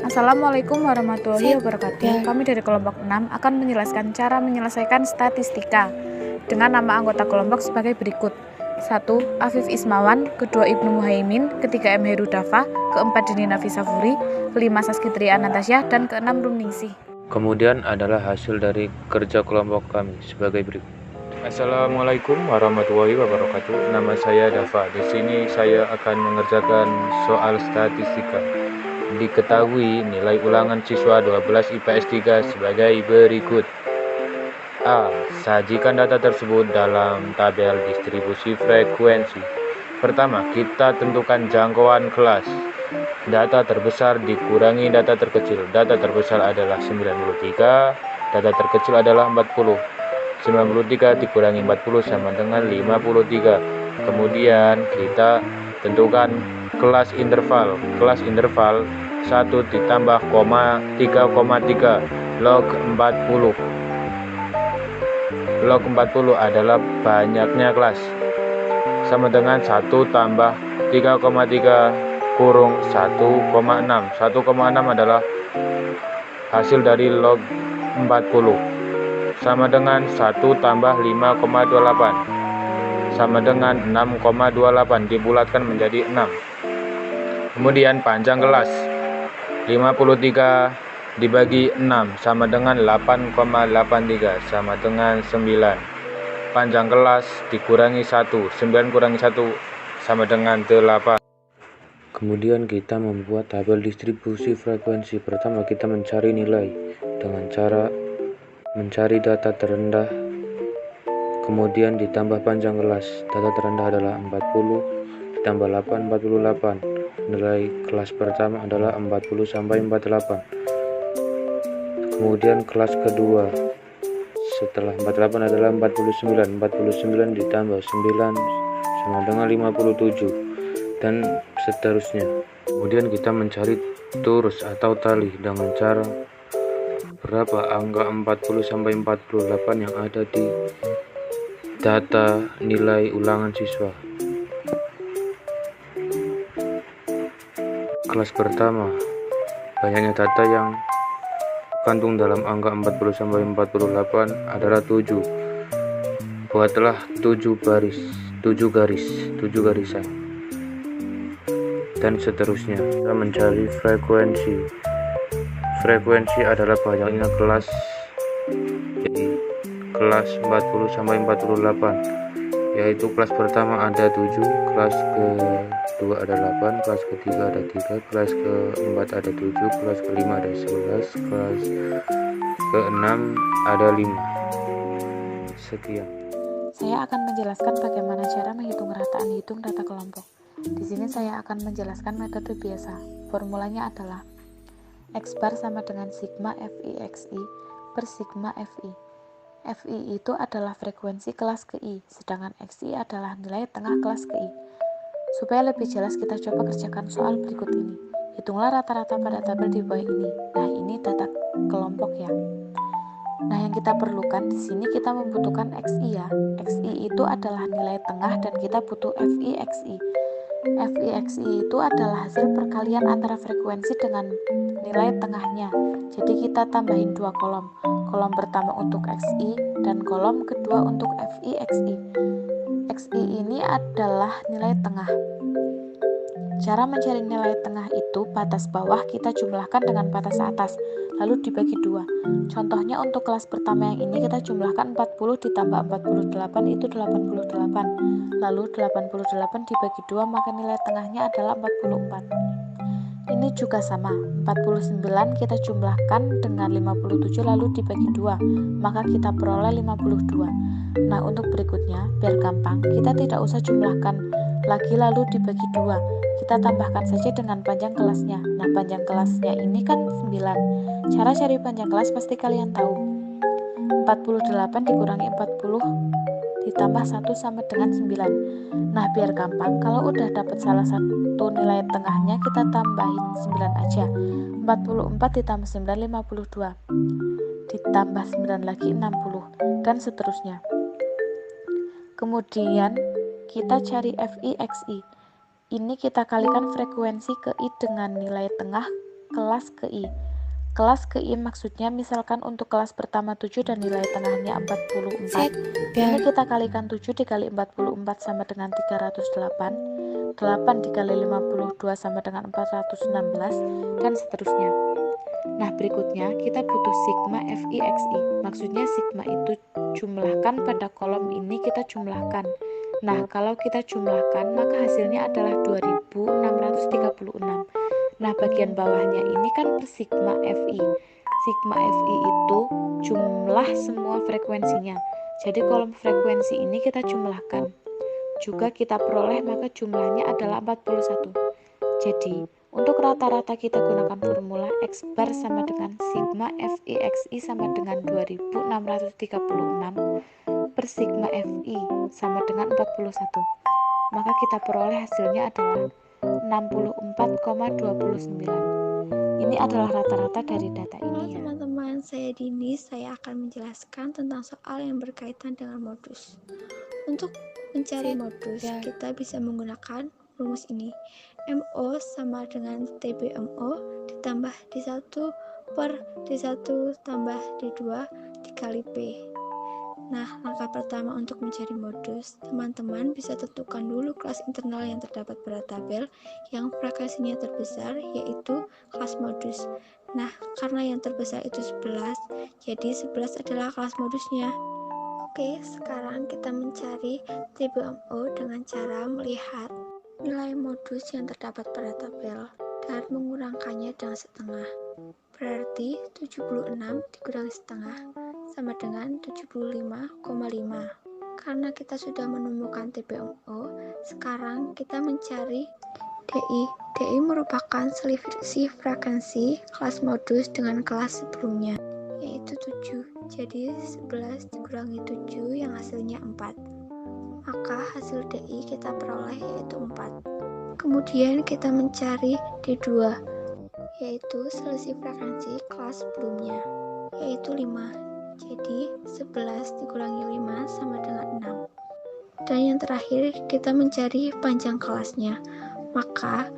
Assalamualaikum warahmatullahi wabarakatuh. Kami dari kelompok 6 akan menjelaskan cara menyelesaikan statistika dengan nama anggota kelompok sebagai berikut. 1. Afif Ismawan, kedua Ibnu Muhaimin, ketiga M. Heru Dafa, keempat Dini Nafisa Furi, kelima Saskitri Anastasia, dan keenam Rumningsih. Kemudian adalah hasil dari kerja kelompok kami sebagai berikut. Assalamualaikum warahmatullahi wabarakatuh. Nama saya Dafa. Di sini saya akan mengerjakan soal statistika. Diketahui nilai ulangan siswa 12 IPS 3 sebagai berikut. A. Sajikan data tersebut dalam tabel distribusi frekuensi. Pertama, kita tentukan jangkauan kelas. Data terbesar dikurangi data terkecil. Data terbesar adalah 93, data terkecil adalah 40. 93 dikurangi 40 sama dengan 53. Kemudian kita tentukan kelas interval. Kelas interval 1 ditambah 3,3 log 40. Log 40 adalah banyaknya kelas, sama dengan 1 tambah 3,3 kurung 1,6. 1,6 adalah hasil dari log 40, sama dengan 1 tambah 5,28 sama dengan 6,28 dibulatkan menjadi 6. Kemudian panjang kelas 53 dibagi 6 sama dengan 8,83 sama dengan 9. Panjang kelas dikurangi 1, 9 kurangi 1 sama dengan 8. Kemudian kita membuat tabel distribusi frekuensi. Pertama, kita mencari nilai dengan cara mencari data terendah, kemudian ditambah panjang kelas. Data terendah adalah 40, ditambah 8, 48. Nilai kelas pertama adalah 40 sampai 48. Kemudian kelas kedua setelah 48 adalah 49. 49 ditambah 9 sama dengan 57, dan seterusnya. Kemudian kita mencari turus atau tali dengan cara berapa angka 40 sampai 48 yang ada di data nilai ulangan siswa. Kelas pertama, banyaknya data yang terkandung dalam angka 40 sampai 48 adalah 7. Buatlah 7 garisan. Dan seterusnya. Kita mencari frekuensi. Frekuensi adalah banyaknya kelas, jadi kelas 40 sampai 48, yaitu kelas pertama ada 7, kelas kedua ada 8, kelas ketiga ada 3, kelas keempat ada 7, kelas kelima ada 11, kelas keenam ada 5. Sekian. Saya akan menjelaskan bagaimana cara menghitung rataan hitung data kelompok. Di sini saya akan menjelaskan metode biasa. Formulanya adalah X bar sama dengan sigma FI XI per sigma FI. FI itu adalah frekuensi kelas ke I, sedangkan XI adalah nilai tengah kelas ke I. Supaya lebih jelas, kita coba kerjakan soal berikut ini. Hitunglah rata-rata pada tabel di bawah ini. Nah, ini data kelompok ya. Nah, yang kita perlukan di sini kita membutuhkan XI ya. XI itu adalah nilai tengah dan kita butuh FI XI. FI XI itu adalah hasil perkalian antara frekuensi dengan nilai tengahnya. Jadi kita tambahin 2 kolom. Kolom pertama untuk XI dan kolom kedua untuk FI XI. XI ini adalah nilai tengah. Cara mencari nilai tengah itu batas bawah kita jumlahkan dengan batas atas, lalu dibagi 2. Contohnya untuk kelas pertama yang ini kita jumlahkan 40 ditambah 48 itu 88. Lalu 88 dibagi 2 maka nilai tengahnya adalah 44. Ini juga sama, 49 kita jumlahkan dengan 57 lalu dibagi 2, maka kita peroleh 52. Nah, untuk berikutnya, biar gampang, kita tidak usah jumlahkan lagi lalu dibagi 2. Kita tambahkan saja dengan panjang kelasnya. Nah, panjang kelasnya ini kan 9. Cara cari panjang kelas pasti kalian tahu. 48 dikurangi 40 ditambah 1 sama dengan 9. Nah, biar gampang, kalau udah dapat salah satu nilai tengahnya, kita tambahin 9 aja. 44 ditambah 9, 52. Ditambah 9 lagi, 60. Dan seterusnya. Kemudian, kita cari FI XI. Ini kita kalikan frekuensi ke I dengan nilai tengah kelas ke I. Kelas ke I maksudnya misalkan untuk kelas pertama 7 dan nilai tengahnya 44. Ini kita kalikan 7 dikali 44 sama dengan 308. 8 dikali 52 sama dengan 416 dan seterusnya. Nah, berikutnya kita butuh sigma FI XI. Maksudnya sigma itu jumlahkan pada kolom ini kita jumlahkan. Nah, kalau kita jumlahkan maka hasilnya adalah 2636. Nah, bagian bawahnya ini kan per sigma FI. Sigma FI itu jumlah semua frekuensinya. Jadi kolom frekuensi ini kita jumlahkan. Juga kita peroleh maka jumlahnya adalah 41. Jadi, untuk rata-rata kita gunakan formula X bar sama dengan sigma FI XI sama dengan 2636 per sigma FI sama dengan 41. Maka kita peroleh hasilnya adalah 64,29. Ini adalah rata-rata dari data ini ya. Teman-teman, saya Dini, saya akan menjelaskan tentang soal yang berkaitan dengan modus. Untuk mencari modus, kita bisa menggunakan rumus ini. MO sama dengan TBMO ditambah D1 per D1 tambah D2 dikali P. Nah, langkah pertama untuk mencari modus, teman-teman bisa tentukan dulu kelas internal yang terdapat pada tabel yang frekuensinya terbesar, yaitu kelas modus. Nah, karena yang terbesar itu 11, jadi 11 adalah kelas modusnya. Oke, sekarang kita mencari TBMO dengan cara melihat nilai modus yang terdapat pada tabel dan mengurangkannya dengan setengah. Berarti 76 dikurangi setengah sama dengan 75,5. Karena kita sudah menemukan TBMO, sekarang kita mencari DI. DI merupakan selisih frekuensi kelas modus dengan kelas sebelumnya, yaitu 7. Jadi 11 dikurangi 7 yang hasilnya 4. Maka hasil DI kita peroleh yaitu 4. Kemudian kita mencari D2, yaitu selisih frekuensi kelas sebelumnya, yaitu 5. Jadi 11 dikurangi 5 sama dengan 6. Dan yang terakhir kita mencari panjang kelasnya. Maka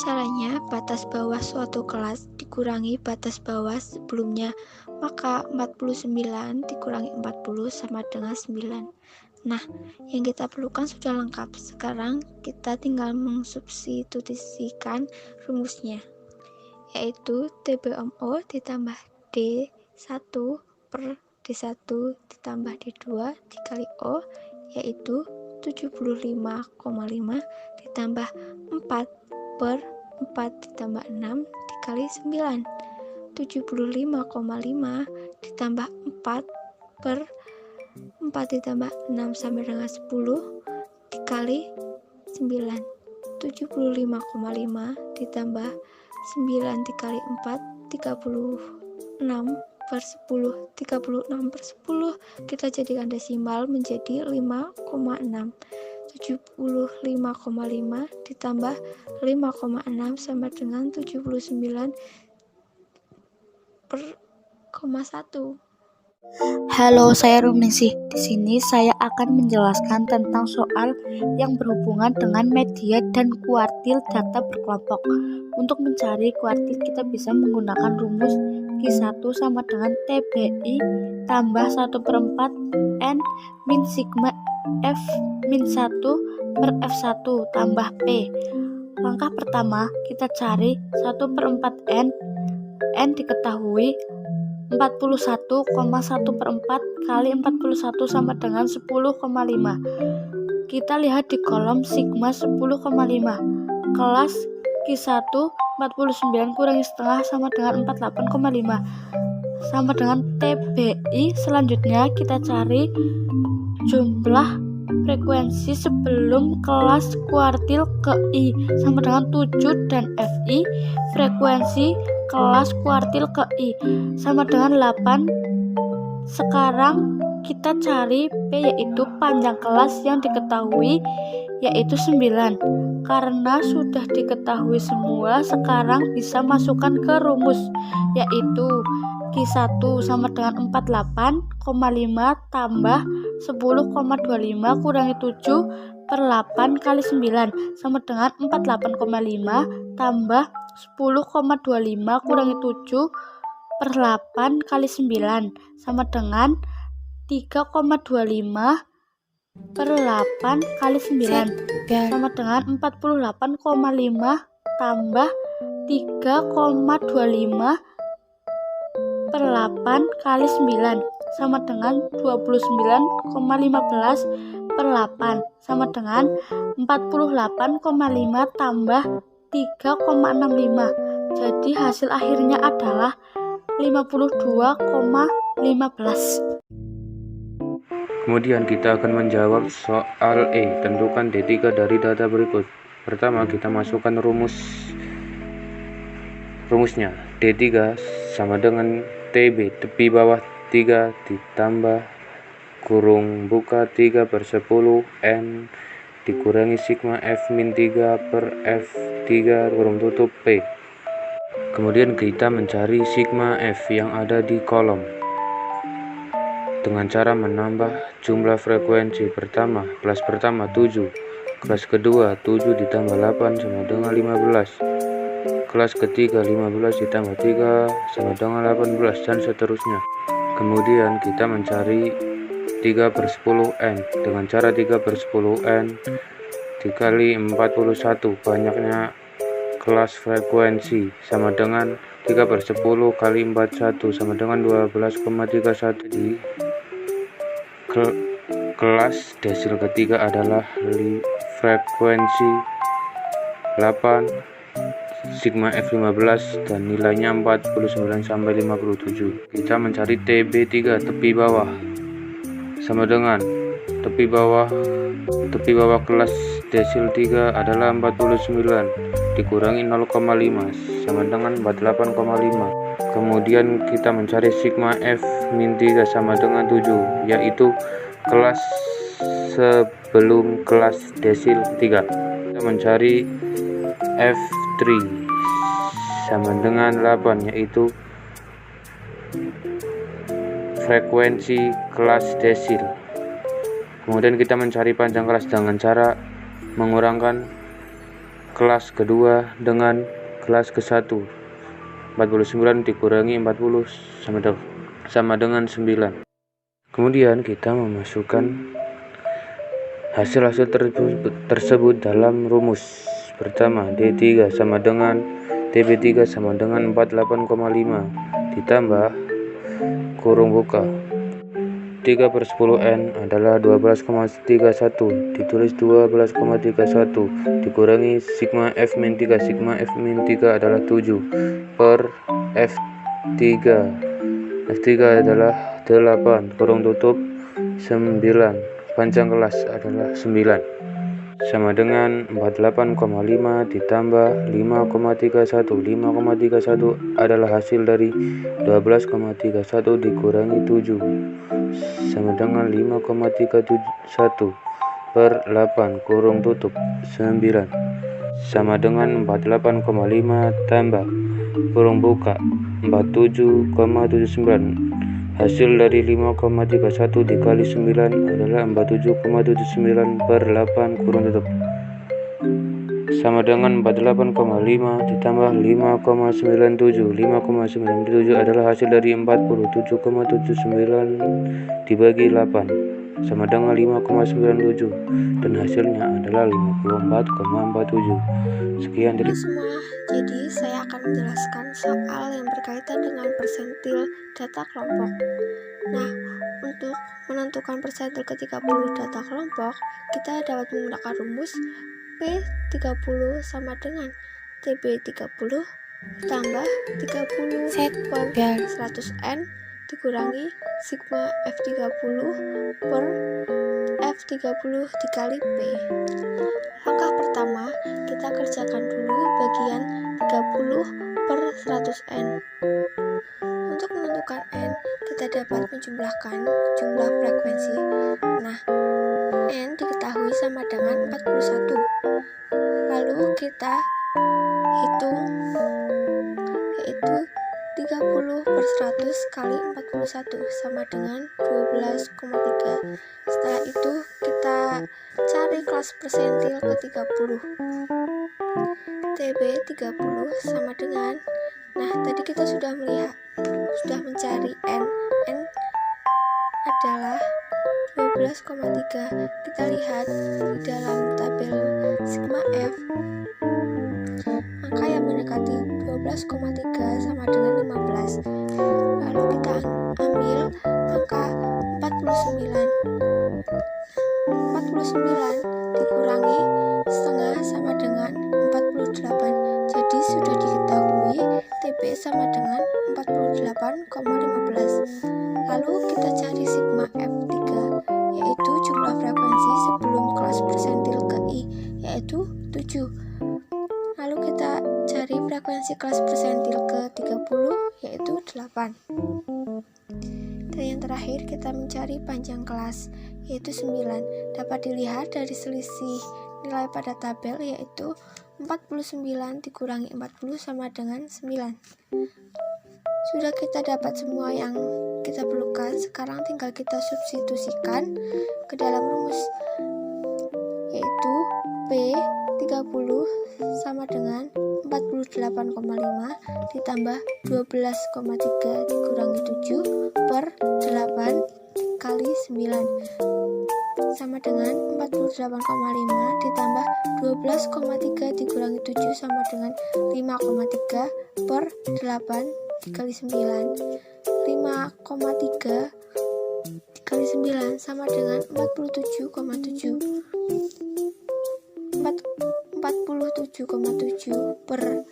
caranya batas bawah suatu kelas dikurangi batas bawah sebelumnya. Maka 49 dikurangi 40 sama dengan 9. Nah, yang kita perlukan sudah lengkap. Sekarang kita tinggal mensubstitusikan rumusnya, yaitu TBMO ditambah D1 per D1 ditambah D2 dikali O, yaitu 75,5 ditambah 4 per 4 ditambah 6 dikali 9. 75,5 ditambah 4 per 4 ditambah 6 sama dengan 10 dikali 9. 75,5 ditambah 9 dikali 4 36 per 10. 36 per 10 kita jadikan desimal menjadi 5,6. 75,5 ditambah 5,6 sama dengan 79 per 1. Halo, saya Rumningsih. Di sini saya akan menjelaskan tentang soal yang berhubungan dengan media dan kuartil data berkelompok. Untuk mencari kuartil kita bisa menggunakan rumus Q1 sama dengan TBI tambah 1/4 N min sigma F min 1 per F1 tambah P. Langkah pertama kita cari 1/4 N. N diketahui 41,1/4 kali 41 sama dengan 10,5. Kita lihat di kolom sigma 10,5. Kelas Q1 49 kurangi setengah sama dengan 48,5 sama dengan TBI. Selanjutnya kita cari jumlah frekuensi sebelum kelas kuartil ke I sama dengan 7 dan FI frekuensi kelas kuartil ke I sama dengan 8. Sekarang kita cari P, yaitu panjang kelas yang diketahui yaitu 9. Karena sudah diketahui semua, sekarang bisa masukkan ke rumus, yaitu Q1 sama dengan 48,5 tambah 10,25 kurangi 7 per 8 kali 9 sama dengan 48,5 tambah 10,25 kurangi 7 per 8 kali 9 sama dengan 3,25 per 8 kali 9 sama dengan 48,5 tambah 3,25 per 8 kali 9 sama dengan 29,15 per 8 sama dengan 48,5 tambah 3,65. Jadi hasil akhirnya adalah 52,15. Kemudian kita akan menjawab soal E. Tentukan D3 dari data berikut. Pertama, kita masukkan rumusnya. D3 sama dengan TB, tepi bawah 3 ditambah kurung buka 3 per 10 N dikurangi sigma F min 3 per F3 kurung tutup P. Kemudian kita mencari sigma F yang ada di kolom dengan cara menambah jumlah frekuensi. Kelas pertama 7, kelas kedua 7 ditambah 8 sama dengan 15, kelas ketiga 15 ditambah 3 sama dengan 18, dan seterusnya. Kemudian kita mencari 3 per 10 N dengan cara 3 per 10 N dikali 41 banyaknya kelas frekuensi sama dengan 3 per 10 kali 41 sama dengan 12,31. Di kelas desil ketiga adalah frekuensi 8 sigma F15 dan nilainya 49 sampai 57. Kita mencari TB3 tepi bawah sama dengan tepi bawah kelas desil 3 adalah 49 dikurangi 0,5 sama dengan 48,5. Kemudian kita mencari sigma F min 3 sama dengan 7, yaitu kelas sebelum kelas desil 3. Kita mencari F3 sama dengan 8, yaitu frekuensi kelas desil. Kemudian kita mencari panjang kelas dengan cara mengurangkan kelas kedua dengan kelas ke-1. 49 dikurangi 40 sama dengan 9. Kemudian kita memasukkan hasil-hasil tersebut dalam rumus. Pertama, D3 sama dengan TB3 sama dengan 48,5 ditambah kurung buka 3 per 10 N adalah 12,31 ditulis 12,31 dikurangi sigma F min 3. Sigma F min 3 adalah 7 per F3 adalah 8 kurung tutup 9, panjang kelas adalah 9 sama dengan 48,5 ditambah 5,31. 5,31 adalah hasil dari 12,31 dikurangi 7 sama dengan 5,31 per 8 kurung tutup 9 sama dengan 48,5 tambah kurung buka 47,79. Hasil dari 5,31 dikali 9 adalah 47,79 per 8 kurung tutup sama dengan 48,5 ditambah 5,97. 5,97 adalah hasil dari 47,79 dibagi 8 sama dengan 5,97 dan hasilnya adalah 54,47. Sekian dari semua. Jadi saya akan menjelaskan soal yang berkaitan dengan persentil data kelompok. Nah, untuk menentukan persentil ke-30 data kelompok, kita dapat menggunakan rumus P30 sama dengan TB30 tambah 30 per 100N dikurangi sigma F30 per F30 dikali P. Langkah pertama, kita kerjakan dulu bagian 30 per 100N. Untuk menentukan N, kita dapat menjumlahkan jumlah frekuensi. Nah, N diketahui sama dengan 41. Lalu kita hitung, yaitu 30/100 kali 41 sama dengan 12,3. Setelah itu kita cari kelas persentil ke 30. TB 30 sama dengan, nah tadi kita sudah mencari N adalah 12,3. Kita lihat di dalam tabel sigma F, angka yang mendekati 12,3 sama dengan 15. Lalu kita ambil angka 49. 49 dikurangi setengah sama dengan 48. Jadi sudah diketahui TB sama dengan 48,15. Lalu kita cari sigma F3, yaitu jumlah frekuensi sebelum kelas persentil ke I, yaitu 7. Lalu kita cari frekuensi kelas persentil ke 30, yaitu 8. Dan yang terakhir kita mencari panjang kelas, yaitu 9. Dapat dilihat dari selisih nilai pada tabel, yaitu 49 dikurangi 40 sama dengan 9. Sudah kita dapat semua yang kita perlukan. Sekarang tinggal kita substitusikan ke dalam rumus, yaitu P 30 sama dengan 48,5 ditambah 12,3 dikurangi 7 per 8 kali 9 sama dengan 48,5 ditambah 12,3 dikurangi 7 sama dengan 5,3 per 8 dikali 9. 5,3 dikali 9 sama dengan 47,7 per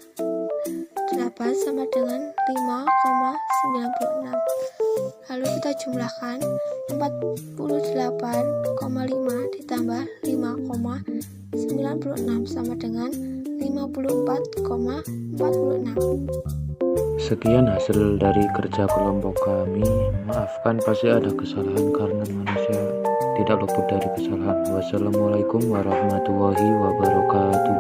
8 sama dengan 5,96. Lalu kita jumlahkan 48,5 ditambah 5,96 sama dengan 54,46. Sekian hasil dari kerja kelompok kami. Maafkan pasti ada kesalahan karena manusia tidak luput dari kesalahan. Wassalamualaikum warahmatullahi wabarakatuh.